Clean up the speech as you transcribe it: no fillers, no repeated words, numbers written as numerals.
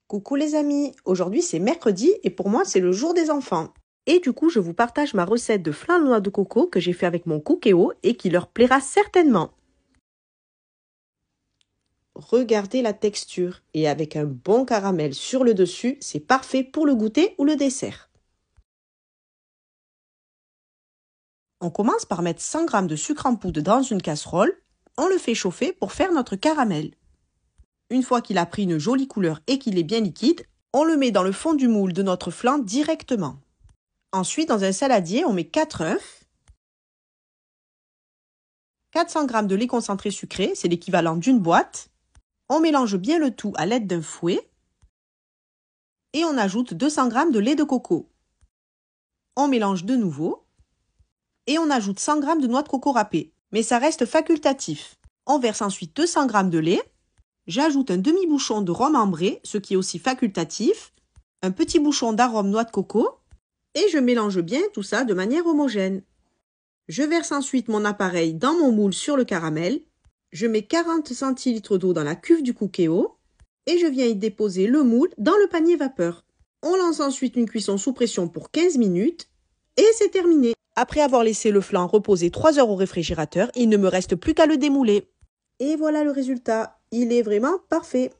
Coucou les amis, aujourd'hui c'est mercredi et pour moi c'est le jour des enfants. Et du coup je vous partage ma recette de flan noix de coco que j'ai fait avec mon Cookéo et qui leur plaira certainement. Regardez la texture et avec un bon caramel sur le dessus, c'est parfait pour le goûter ou le dessert. On commence par mettre 100 g de sucre en poudre dans une casserole. On le fait chauffer pour faire notre caramel. Une fois qu'il a pris une jolie couleur et qu'il est bien liquide, on le met dans le fond du moule de notre flan directement. Ensuite, dans un saladier, on met 4 œufs, 400 g de lait concentré sucré, c'est l'équivalent d'une boîte. On mélange bien le tout à l'aide d'un fouet et on ajoute 200 g de lait de coco. On mélange de nouveau et on ajoute 100 g de noix de coco râpée, mais ça reste facultatif. On verse ensuite 200 g de lait. J'ajoute un demi-bouchon de rhum ambré, ce qui est aussi facultatif, un petit bouchon d'arôme noix de coco et je mélange bien tout ça de manière homogène. Je verse ensuite mon appareil dans mon moule sur le caramel. Je mets 40 centilitres d'eau dans la cuve du Cookéo et je viens y déposer le moule dans le panier vapeur. On lance ensuite une cuisson sous pression pour 15 minutes et c'est terminé. Après avoir laissé le flan reposer 3 heures au réfrigérateur, il ne me reste plus qu'à le démouler. Et voilà le résultat, il est vraiment parfait.